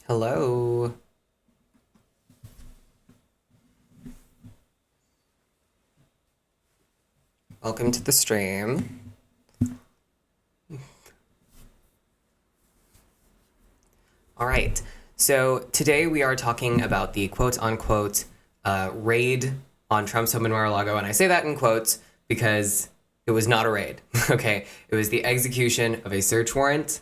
Hello. Welcome to the stream. All right. So today we are talking about the quote-unquote raid on Trump's home in Mar-a-Lago. And I say that in quotes because it was not a raid, okay? It was the execution of a search warrant.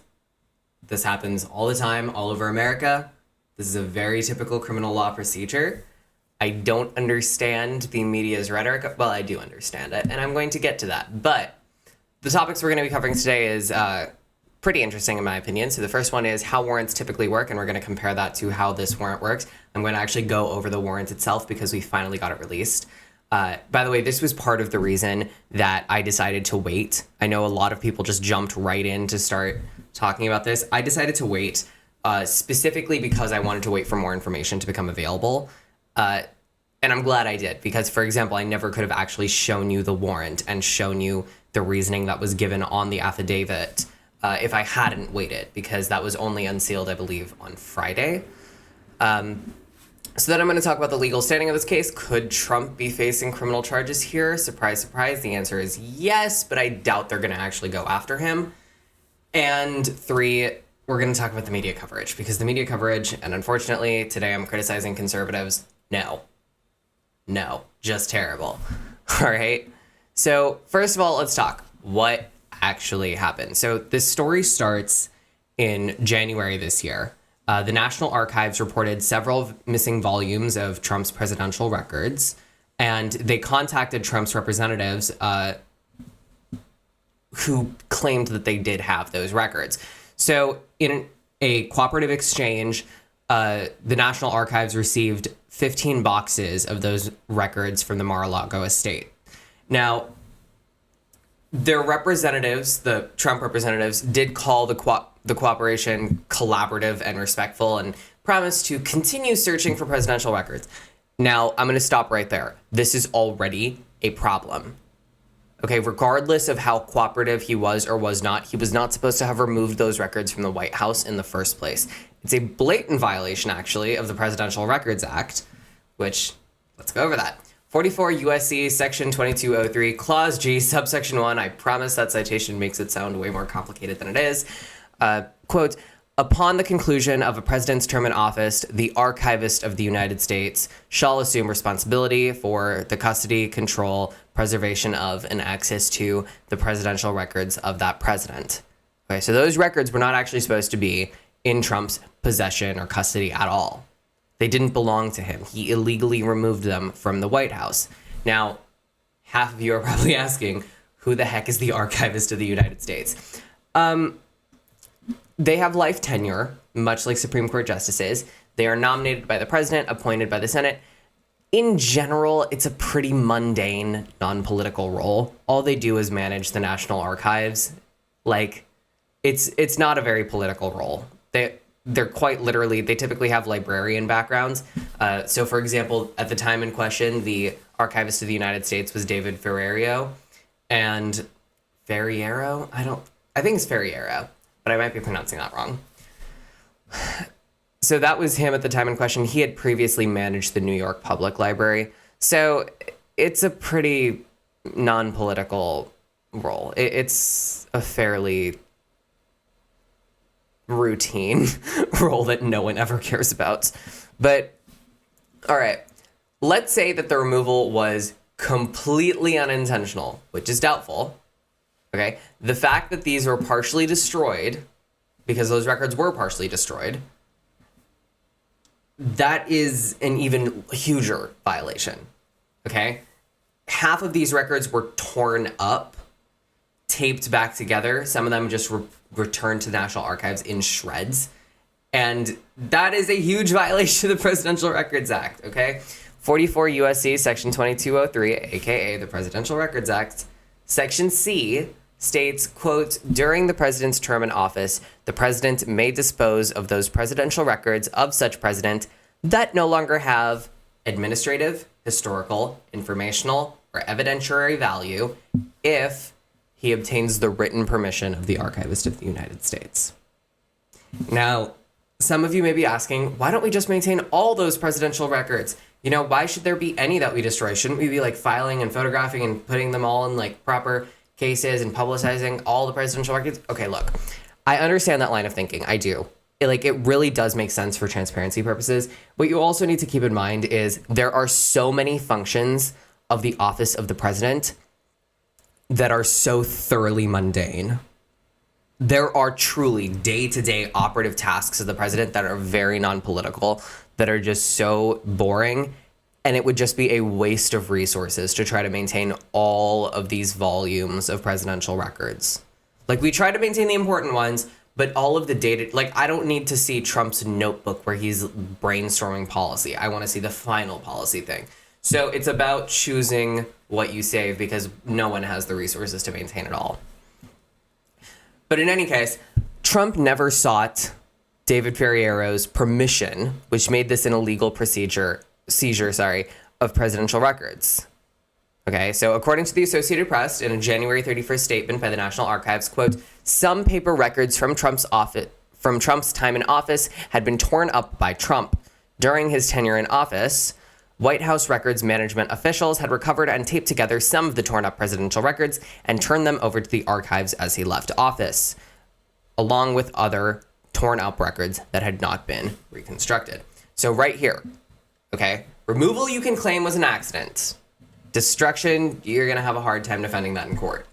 This happens all the time, all over America. This is a very typical criminal law procedure. I don't understand the media's rhetoric. Well, I do understand it, and I'm going to get to that. But the topics we're going to be covering today is pretty interesting in my opinion. So the first one is how warrants typically work, and we're going to compare that to how this warrant works. I'm going to actually go over the warrant itself because we finally got it released. By the way, this was part of the reason that I decided to wait. I know a lot of people just jumped right in to start talking about this. I decided to wait specifically because I wanted to wait for more information to become available. And I'm glad I did because, for example, I never could have actually shown you the warrant and shown you the reasoning that was given on the affidavit if I hadn't waited, because that was only unsealed, I believe, on Friday. So then I'm going to talk about the legal standing of this case. Could Trump be facing criminal charges here? Surprise, surprise. The answer is yes, but I doubt they're going to actually go after him. And 3, we're going to talk about the media coverage, because the media coverage, and unfortunately, today I'm criticizing conservatives. No, just terrible. All right. So first of all, let's talk what actually happened. So this story starts in January this year. The National Archives reported several missing volumes of Trump's presidential records, and they contacted Trump's representatives who claimed that they did have those records. So in a cooperative exchange, the National Archives received 15 boxes of those records from the Mar-a-Lago estate. Now, their representatives, the Trump representatives, did call the cooperation collaborative and respectful and promised to continue searching for presidential records. Now, I'm going to stop right there. This is already a problem. Okay, regardless of how cooperative he was or was not, he was not supposed to have removed those records from the White House in the first place. It's a blatant violation, actually, of the Presidential Records Act, which, let's go over that. 44 U.S.C. Section 2203, Clause G, Subsection 1. I promise that citation makes it sound way more complicated than it is. Quote, upon the conclusion of a president's term in office, the archivist of the United States shall assume responsibility for the custody, control, preservation of, and access to the presidential records of that president. Okay, so those records were not actually supposed to be in Trump's possession or custody at all. They didn't belong to him. He illegally removed them from the White House. Now, half of you are probably asking, who the heck is the archivist of the United States? They have life tenure, much like Supreme Court justices. They are nominated by the president, appointed by the Senate. In general, it's a pretty mundane, non-political role. All they do is manage the National Archives. Like, it's not a very political role. They're quite literally, they typically have librarian backgrounds. So, for example, at the time in question, the archivist of the United States was David Ferriero. And Ferriero? I think it's Ferriero, but I might be pronouncing that wrong. So that was him at the time in question. He had previously managed the New York Public Library. So it's a pretty non-political role. It's a fairly routine role that no one ever cares about. But, all right, let's say that the removal was completely unintentional, which is doubtful. Okay, the fact that these were partially destroyed, because those records were partially destroyed, that is an even huger violation. Okay, half of these records were torn up, taped back together. Some of them just returned to the National Archives in shreds. And that is a huge violation of the Presidential Records Act, okay? 44 U.S.C. Section 2203, aka the Presidential Records Act, Section C states, quote, during the president's term in office, the president may dispose of those presidential records of such president that no longer have administrative, historical, informational, or evidentiary value if he obtains the written permission of the archivist of the United States. Now, some of you may be asking, why don't we just maintain all those presidential records? You know, why should there be any that we destroy? Shouldn't we be like filing and photographing and putting them all in like proper cases and publicizing all the presidential records? Okay, look, I understand that line of thinking. I do. It really does make sense for transparency purposes. What you also need to keep in mind is there are so many functions of the office of the president that are so thoroughly mundane. There are truly day-to-day operative tasks of the president that are very non-political, that are just so boring, and it would just be a waste of resources to try to maintain all of these volumes of presidential records. Like, we try to maintain the important ones, but all of the data, like, I don't need to see Trump's notebook where he's brainstorming policy. I want to see the final policy thing. So it's about choosing what you save because no one has the resources to maintain it all. But in any case, Trump never sought David Ferriero's permission, which made this an illegal seizure, of presidential records. Okay, so according to the Associated Press, in a January 31st statement by the National Archives, quote, some paper records from Trump's time in office had been torn up by Trump. During his tenure in office, White House records management officials had recovered and taped together some of the torn up presidential records and turned them over to the archives as he left office, along with other torn up records that had not been reconstructed. So right here, okay, removal you can claim was an accident. Destruction, you're going to have a hard time defending that in court.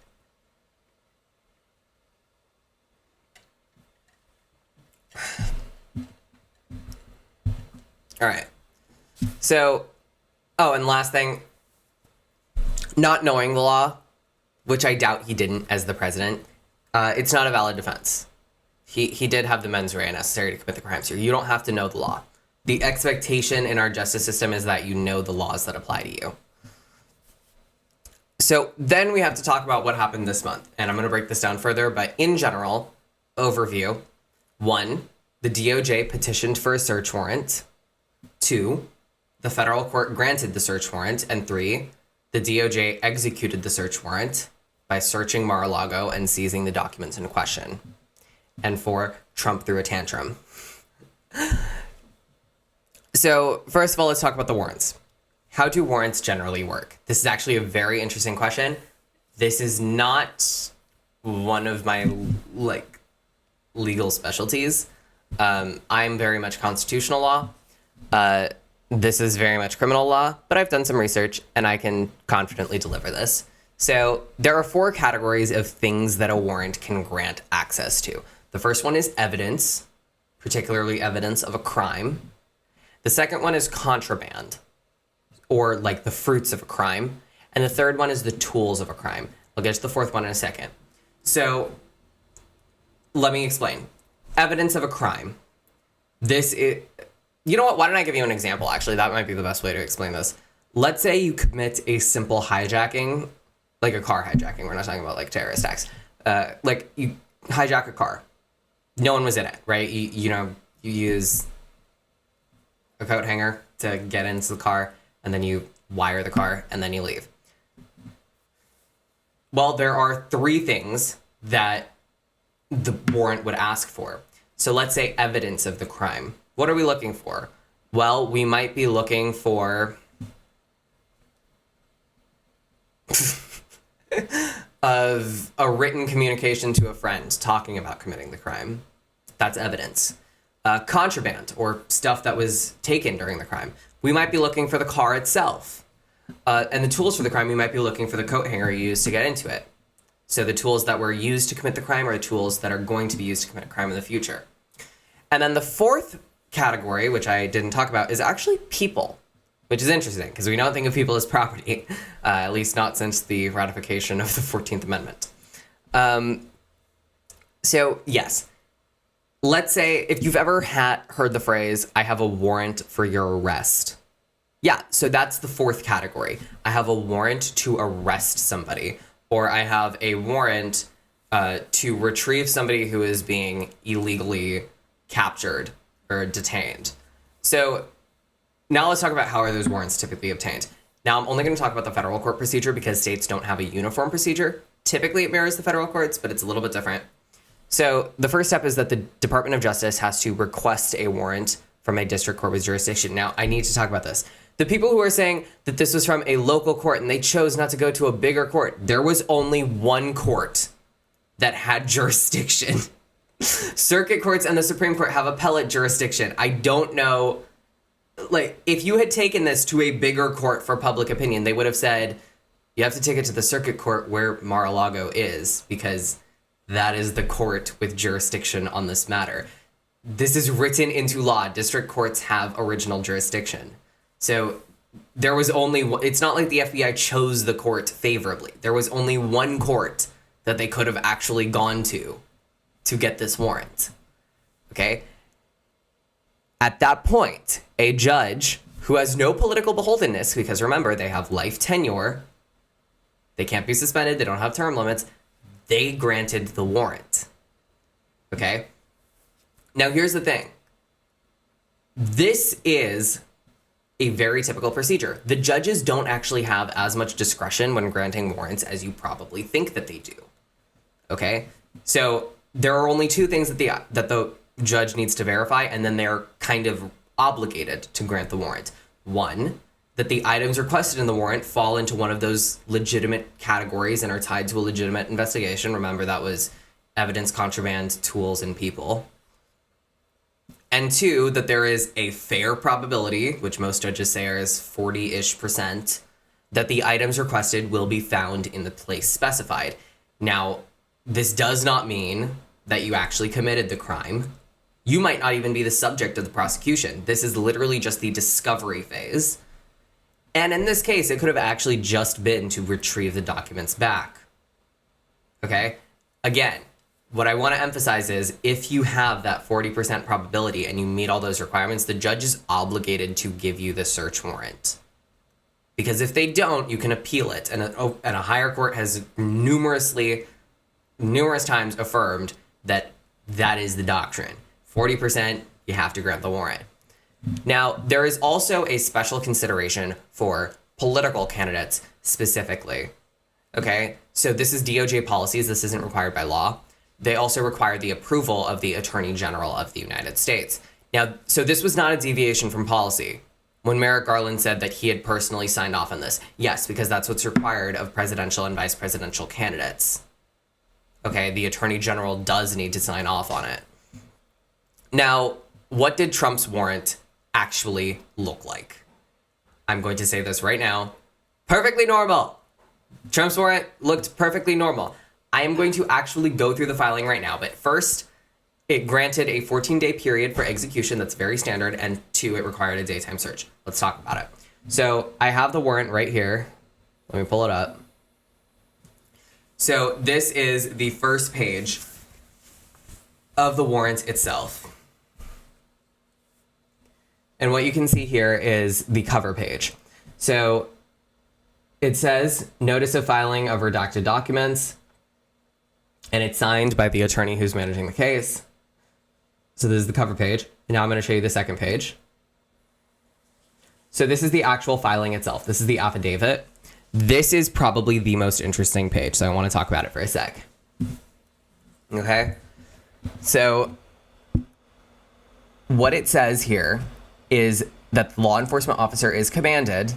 All right. So, and last thing, not knowing the law, which I doubt he didn't as the president, it's not a valid defense. He did have the mens rea necessary to commit the crimes here. You don't have to know the law. The expectation in our justice system is that you know the laws that apply to you. So then we have to talk about what happened this month. And I'm going to break this down further, but in general, overview. 1, the DOJ petitioned for a search warrant. 2, the federal court granted the search warrant. And 3, the DOJ executed the search warrant by searching Mar-a-Lago and seizing the documents in question. And 4, Trump threw a tantrum. So first of all, let's talk about the warrants. How do warrants generally work? This is actually a very interesting question. This is not one of my legal specialties. I'm very much constitutional law. This is very much criminal law, but I've done some research and I can confidently deliver this. So there are 4 categories of things that a warrant can grant access to. The first one is evidence, particularly evidence of a crime. The second one is contraband, or like the fruits of a crime. And the third one is the tools of a crime. I'll get to the fourth one in a second. So let me explain. Evidence of a crime. This is, you know what? Why don't I give you an example? Actually, that might be the best way to explain this. Let's say you commit a simple hijacking, like a car hijacking. We're not talking about like terrorist acts. Like you hijack a car. No one was in it, right? You use a coat hanger to get into the car, and then you wire the car, and then you leave. Well, there are 3 things that the warrant would ask for. So let's say evidence of the crime. What are we looking for? Well, we might be looking for of a written communication to a friend talking about committing the crime. That's evidence. Contraband, or stuff that was taken during the crime. We might be looking for the car itself. And the tools for the crime, we might be looking for the coat hanger you used to get into it. So the tools that were used to commit the crime are the tools that are going to be used to commit a crime in the future. And then the 4th category, which I didn't talk about, is actually people, which is interesting because we don't think of people as property, at least not since the ratification of the 14th Amendment. So yes, let's say if you've ever heard the phrase, I have a warrant for your arrest. Yeah, so that's the 4th category. I have a warrant to arrest somebody, or I have a warrant to retrieve somebody who is being illegally captured or detained. So now let's talk about how are those warrants typically obtained. Now I'm only going to talk about the federal court procedure because states don't have a uniform procedure. Typically it mirrors the federal courts, but it's a little bit different. So the first step is that the Department of Justice has to request a warrant from a district court with jurisdiction. Now, I need to talk about this. The people who are saying that this was from a local court and they chose not to go to a bigger court, there was only one court that had jurisdiction. Circuit courts and the Supreme Court have appellate jurisdiction. I don't know, like, if you had taken this to a bigger court for public opinion, they would have said, you have to take it to the circuit court where Mar-a-Lago is, because that is the court with jurisdiction on this matter. This is written into law. District courts have original jurisdiction. So there was only, it's not like the FBI chose the court favorably. There was only one court that they could have actually gone to get this warrant. Okay? At that point, a judge who has no political beholdenness, because remember, they have life tenure, they can't be suspended, they don't have term limits, they granted the warrant. Okay? Now, here's the thing. This is a very typical procedure. The judges don't actually have as much discretion when granting warrants as you probably think that they do. Okay? So there are only two things that the judge needs to verify, and then they're kind of obligated to grant the warrant. One, that the items requested in the warrant fall into one of those legitimate categories and are tied to a legitimate investigation. Remember, that was evidence, contraband, tools, and people. And two, that there is a fair probability, which most judges say is 40-ish%, that the items requested will be found in the place specified. Now, this does not mean that you actually committed the crime. You might not even be the subject of the prosecution. This is literally just the discovery phase. And in this case, it could have actually just been to retrieve the documents back. Okay? Again, what I want to emphasize is if you have that 40% probability and you meet all those requirements, the judge is obligated to give you the search warrant. Because if they don't, you can appeal it. And a higher court has numerous times affirmed that that is the doctrine. 40%, you have to grant the warrant. Now, there is also a special consideration for political candidates specifically. Okay? So this is DOJ policies. This isn't required by law. They also require the approval of the Attorney General of the United States. Now, so this was not a deviation from policy. When Merrick Garland said that he had personally signed off on this, yes, because that's what's required of presidential and vice presidential candidates. Okay, the Attorney General does need to sign off on it. Now, what did Trump's warrant actually look like? I'm going to say this right now. Perfectly normal. Trump's warrant looked perfectly normal. I am going to actually go through the filing right now, but first, it granted a 14-day period for execution. That's very standard. And two, it required a daytime search. Let's talk about it. So I have the warrant right here. Let me pull it up. So this is the first page of the warrant itself. And what you can see here is the cover page. So it says notice of filing of redacted documents, and it's signed by the attorney who's managing the case. So this is the cover page. And now I'm going to show you the second page. So this is the actual filing itself. This is the affidavit. This is probably the most interesting page, so I want to talk about it for a sec. Okay? So what it says here is that the law enforcement officer is commanded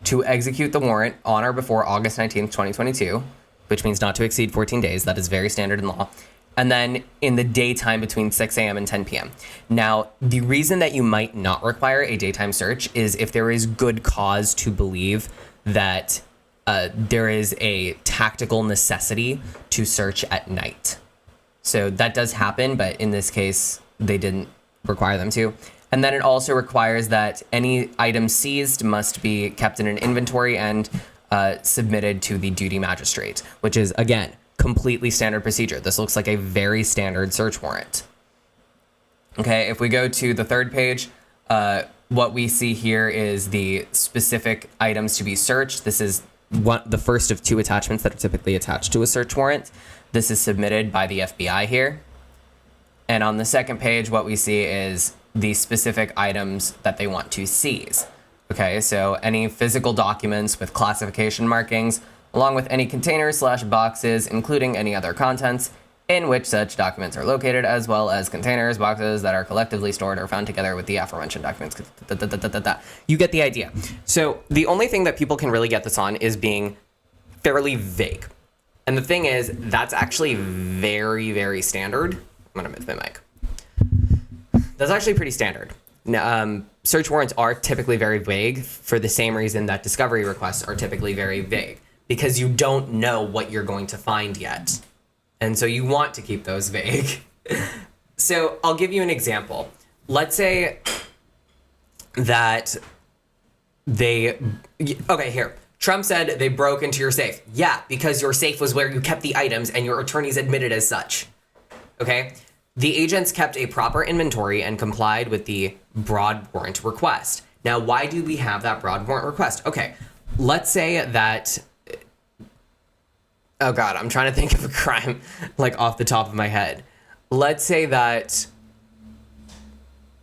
to execute the warrant on or before August 19th, 2022, which means not to exceed 14 days. That is very standard in law. And then in the daytime between 6 a.m. and 10 p.m. Now, the reason that you might not require a daytime search is if there is good cause to believe that there is a tactical necessity to search at night. So that does happen, but in this case, they didn't require them to. And then it also requires that any item seized must be kept in an inventory and submitted to the duty magistrate, which is, again, completely standard procedure. This looks like a very standard search warrant. Okay, if we go to the third page, what we see here is the specific items to be searched. This is the first of two attachments that are typically attached to a search warrant. This is submitted by the FBI here. And on the second page, what we see is the specific items that they want to seize. Okay, so any physical documents with classification markings, along with any containers/boxes, including any other contents, in which such documents are located, as well as containers, boxes that are collectively stored or found together with the aforementioned documents. You get the idea. So the only thing that people can really get this on is being fairly vague. And the thing is, that's actually very, very standard. I'm going to move my mic. That's actually pretty standard. Search warrants are typically very vague for the same reason that discovery requests are typically very vague, because you don't know what you're going to find yet. And so you want to keep those vague. So I'll give you an example. Let's say that Trump said they broke into your safe. Yeah, because your safe was where you kept the items and your attorneys admitted as such. Okay? The agents kept a proper inventory and complied with the broad warrant request. Now, why do we have that broad warrant request? Okay, let's say that... Oh God, I'm trying to think of a crime like off the top of my head. Let's say that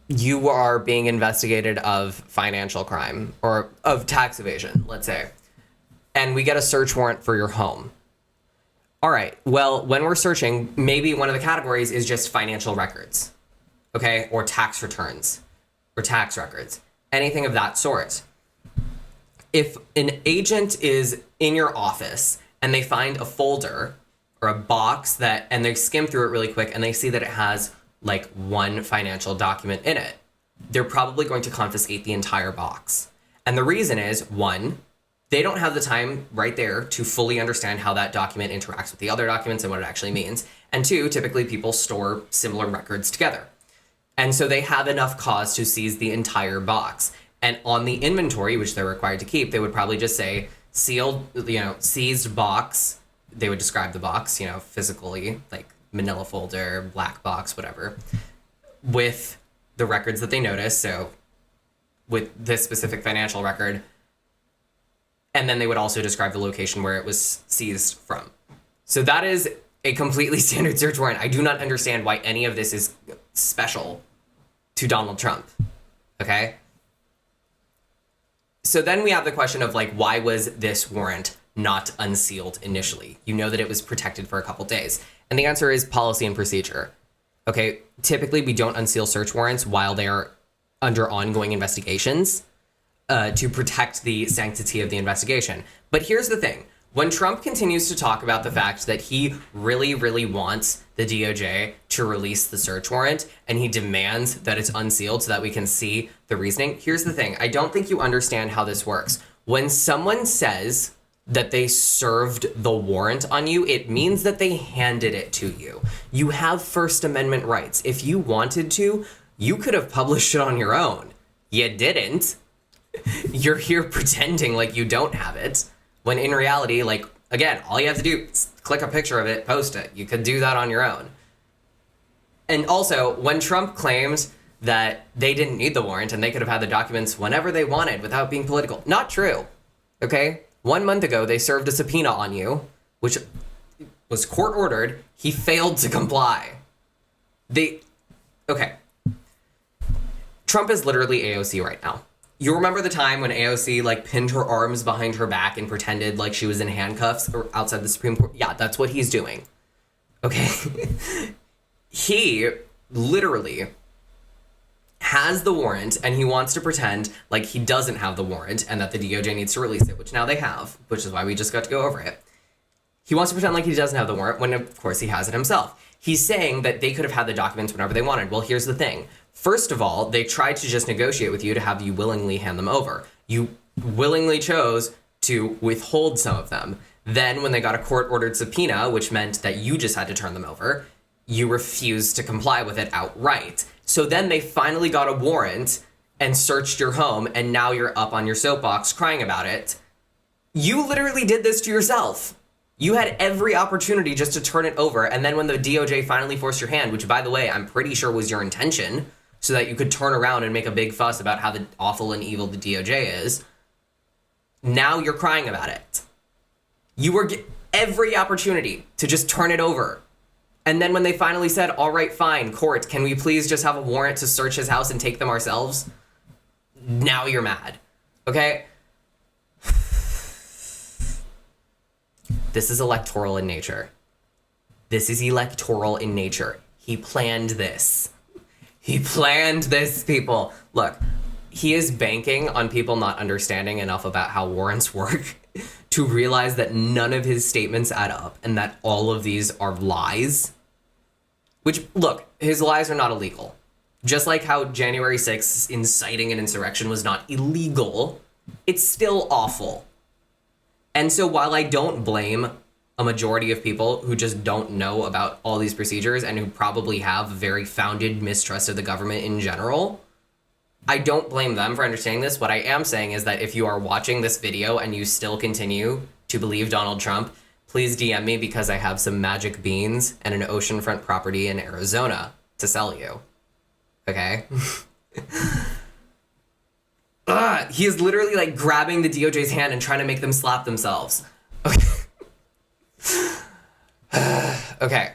you are being investigated of financial crime or of tax evasion, let's say, and we get a search warrant for your home. All right, well, when we're searching, maybe one of the categories is just financial records, okay, or tax returns or tax records, anything of that sort. If an agent is in your office and they find a folder or a box and they skim through it really quick and they see that it has like one financial document in it, they're probably going to confiscate the entire box. And the reason is, one, they don't have the time right there to fully understand how that document interacts with the other documents and what it actually means. And two, typically people store similar records together. And so they have enough cause to seize the entire box. And on the inventory, which they're required to keep, they would probably just say, sealed, seized box. They would describe the box, physically, like manila folder, black box, whatever, with the records that they notice. So with this specific financial record. And then they would also describe the location where it was seized from. So that is a completely standard search warrant. I do not understand why any of this is special to Donald Trump. Okay? So then we have the question of why was this warrant not unsealed initially? You know that it was protected for a couple days. And the answer is policy and procedure. Okay, typically we don't unseal search warrants while they are under ongoing investigations to protect the sanctity of the investigation. But here's the thing. When Trump continues to talk about the fact that he really, really wants the DOJ to release the search warrant and he demands that it's unsealed so that we can see the reasoning, here's the thing. I don't think you understand how this works. When someone says that they served the warrant on you, it means that they handed it to you. You have First Amendment rights. If you wanted to, you could have published it on your own. You didn't. You're here pretending like you don't have it. When in reality, again, all you have to do is click a picture of it, post it. You could do that on your own. And also, when Trump claims that they didn't need the warrant and they could have had the documents whenever they wanted without being political, not true. Okay? 1 month ago, they served a subpoena on you, which was court ordered. He failed to comply. Okay. Trump is literally AOC right now. You remember the time when AOC pinned her arms behind her back and pretended like she was in handcuffs or outside the Supreme Court? Yeah, that's what he's doing. Okay? He literally has the warrant and he wants to pretend like he doesn't have the warrant and that the DOJ needs to release it, which now they have, which is why we just got to go over it. He wants to pretend like he doesn't have the warrant when, of course, he has it himself. He's saying that they could have had the documents whenever they wanted. Well, here's the thing. First of all, they tried to just negotiate with you to have you willingly hand them over. You willingly chose to withhold some of them. Then when they got a court-ordered subpoena, which meant that you just had to turn them over, you refused to comply with it outright. So then they finally got a warrant and searched your home, and now you're up on your soapbox crying about it. You literally did this to yourself. You had every opportunity just to turn it over, and then when the DOJ finally forced your hand, which, by the way, I'm pretty sure was your intention, so that you could turn around and make a big fuss about how awful and evil the DOJ is, now you're crying about it. You were every opportunity to just turn it over. And then when they finally said, all right, fine, court, can we please just have a warrant to search his house and take them ourselves? Now you're mad. Okay? This is electoral in nature. This is electoral in nature. He planned this. He planned this, people. Look, he is banking on people not understanding enough about how warrants work to realize that none of his statements add up and that all of these are lies. Which, look, his lies are not illegal. Just like how January 6th inciting an insurrection was not illegal, it's still awful. And so while I don't blame a majority of people who just don't know about all these procedures and who probably have very founded mistrust of the government in general, I don't blame them for understanding this. What I am saying is that if you are watching this video and you still continue to believe Donald Trump, please DM me because I have some magic beans and an oceanfront property in Arizona to sell you. Okay? He is literally like grabbing the DOJ's hand and trying to make them slap themselves. Okay. Okay.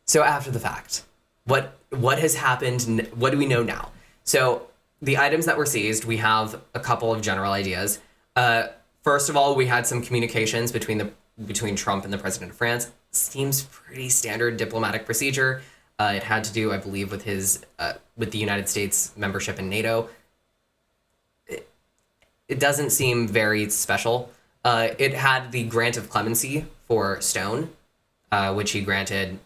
So after the fact, what has happened? What do we know now? So the items that were seized, we have a couple of general ideas. First of all, we had some communications between Trump and the president of France. Seems pretty standard diplomatic procedure. It had to do, I believe, with with the United States membership in NATO. It doesn't seem very special. It had the grant of clemency for Stone, which he granted.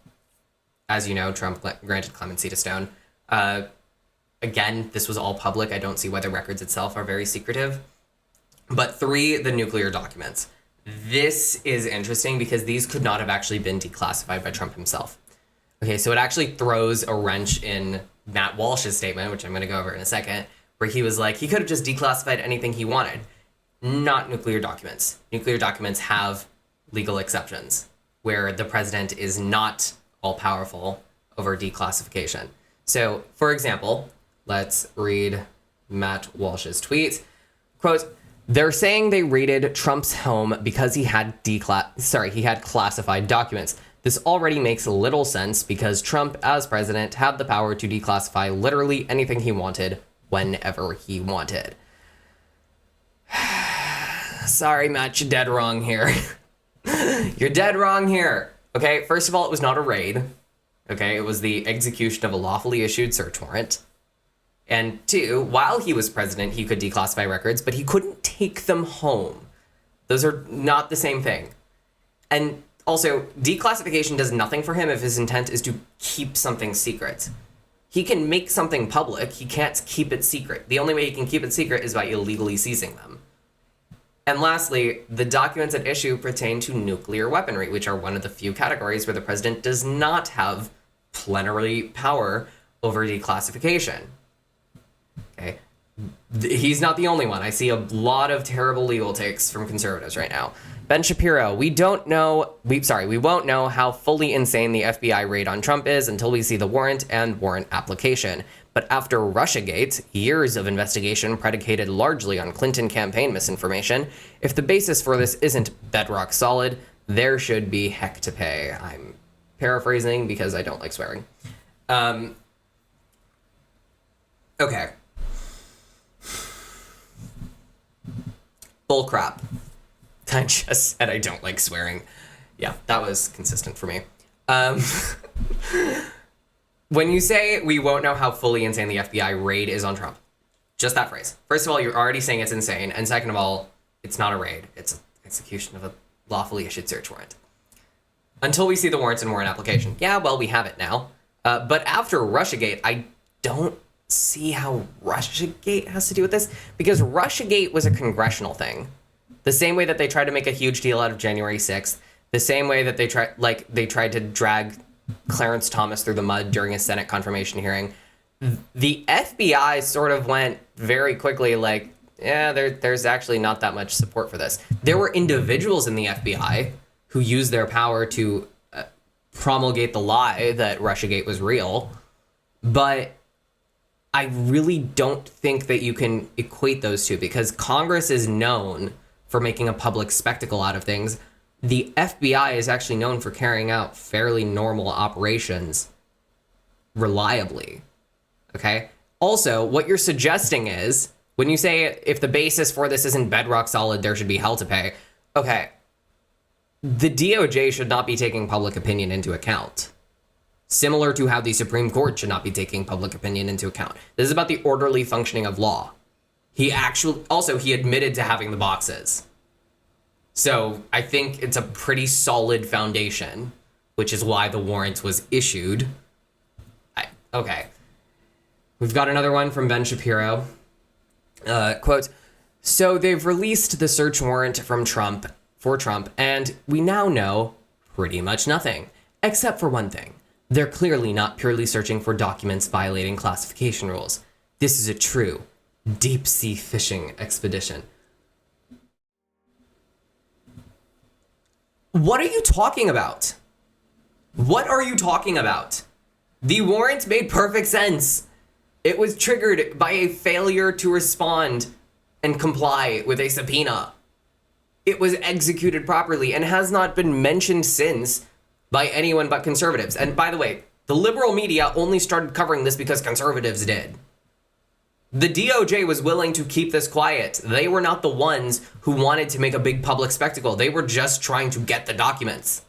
As you know, Trump granted clemency to Stone. Again, this was all public. I don't see why the records itself are very secretive. But 3, the nuclear documents. This is interesting because these could not have actually been declassified by Trump himself. Okay, so it actually throws a wrench in Matt Walsh's statement, which I'm going to go over in a second, where he was like, he could have just declassified anything he wanted. Not nuclear documents. Nuclear documents have legal exceptions where the president is not all-powerful over declassification. So, for example, let's read Matt Walsh's tweet. Quote, "They're saying they raided Trump's home because he had classified documents. This already makes little sense because Trump, as president, had the power to declassify literally anything he wanted whenever he wanted." Sorry, Matt, you're dead wrong here. You're dead wrong here. Okay, first of all, it was not a raid. Okay, it was the execution of a lawfully issued search warrant. And 2, while he was president, he could declassify records, but he couldn't take them home. Those are not the same thing. And also, declassification does nothing for him if his intent is to keep something secret. He can make something public, he can't keep it secret. The only way he can keep it secret is by illegally seizing them. And lastly, the documents at issue pertain to nuclear weaponry, which are one of the few categories where the president does not have plenary power over declassification. Okay. He's not the only one. I see a lot of terrible legal takes from conservatives right now. Ben Shapiro, we won't know how fully insane the FBI raid on Trump is until we see the warrant and warrant application. But after Russiagate, years of investigation predicated largely on Clinton campaign misinformation, if the basis for this isn't bedrock solid, there should be heck to pay. I'm paraphrasing because I don't like swearing. Okay. Bullcrap. I just said I don't like swearing. Yeah, that was consistent for me. When you say we won't know how fully insane the FBI raid is on Trump, just that phrase. First of all, you're already saying it's insane. And second of all, it's not a raid. It's an execution of a lawfully issued search warrant. Until we see the warrants and warrant application. Yeah, well, we have it now. But after Russiagate, I don't see how Russiagate has to do with this, because Russiagate was a congressional thing. The same way that they tried to make a huge deal out of January 6th, the same way that they tried to drag Clarence Thomas through the mud during a Senate confirmation hearing. The FBI sort of went very quickly like, yeah, there's actually not that much support for this. There were individuals in the FBI who used their power to promulgate the lie that Russiagate was real, but I really don't think that you can equate those two, because Congress is known for making a public spectacle out of things. The FBI is actually known for carrying out fairly normal operations reliably. Okay? Also, what you're suggesting is, when you say if the basis for this isn't bedrock solid, there should be hell to pay. Okay. the DOJ should not be taking public opinion into account. Similar to how the Supreme Court should not be taking public opinion into account. This is about the orderly functioning of law. He admitted to having the boxes. So I think it's a pretty solid foundation, which is why the warrant was issued. Okay. We've got another one from Ben Shapiro. Quote, so they've released the search warrant for Trump, and we now know pretty much nothing, except for one thing. They're clearly not purely searching for documents violating classification rules. This is a true deep-sea fishing expedition. What are you talking about? What are you talking about? The warrant made perfect sense. It was triggered by a failure to respond and comply with a subpoena. It was executed properly and has not been mentioned since by anyone but conservatives. And by the way, the liberal media only started covering this because conservatives did. The DOJ was willing to keep this quiet. They were not the ones who wanted to make a big public spectacle. They were just trying to get the documents.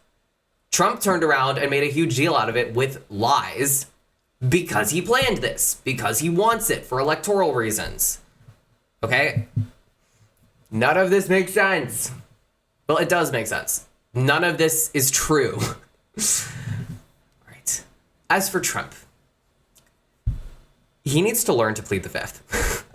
Trump turned around and made a huge deal out of it with lies because he planned this, because he wants it for electoral reasons. Okay? None of this makes sense. Well, it does make sense. None of this is true. All right. As for Trump, he needs to learn to plead the fifth.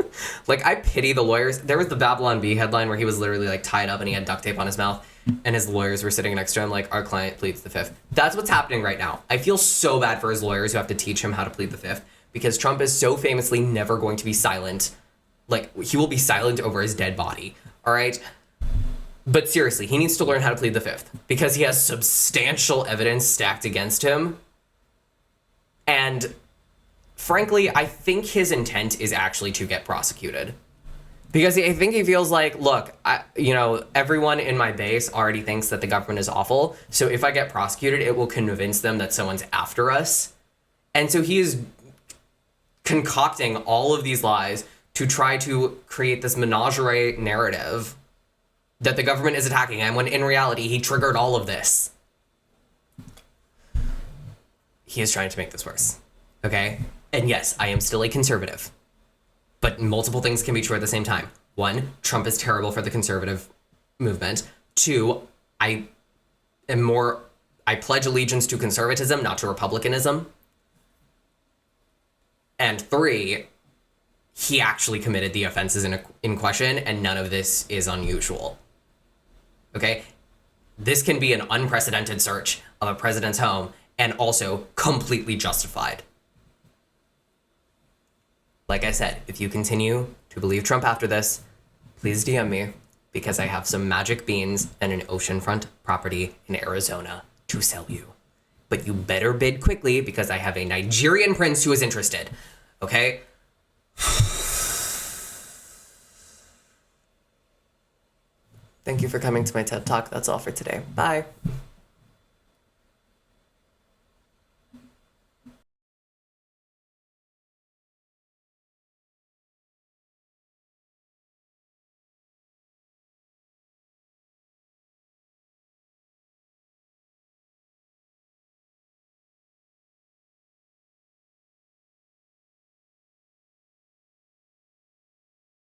Like, I pity the lawyers. There was the Babylon Bee headline where he was literally like tied up and he had duct tape on his mouth and his lawyers were sitting next to him like, our client pleads the fifth. That's what's happening right now. I feel so bad for his lawyers who have to teach him how to plead the fifth because Trump is so famously never going to be silent. Like, he will be silent over his dead body. All right? But seriously, he needs to learn how to plead the fifth because he has substantial evidence stacked against him. And frankly, I think his intent is actually to get prosecuted. Because I think he feels like, look, everyone in my base already thinks that the government is awful. So if I get prosecuted, it will convince them that someone's after us. And so he is concocting all of these lies to try to create this menagerie narrative that the government is attacking him, when in reality, he triggered all of this. He is trying to make this worse, okay? And yes, I am still a conservative, but multiple things can be true at the same time. One, Trump is terrible for the conservative movement. Two, I pledge allegiance to conservatism, not to republicanism. And three, he actually committed the offenses in question, and none of this is unusual. Okay? This can be an unprecedented search of a president's home and also completely justified. Like I said, if you continue to believe Trump after this, please DM me because I have some magic beans and an oceanfront property in Arizona to sell you. But you better bid quickly because I have a Nigerian prince who is interested. Okay? Thank you for coming to my TED Talk. That's all for today. Bye.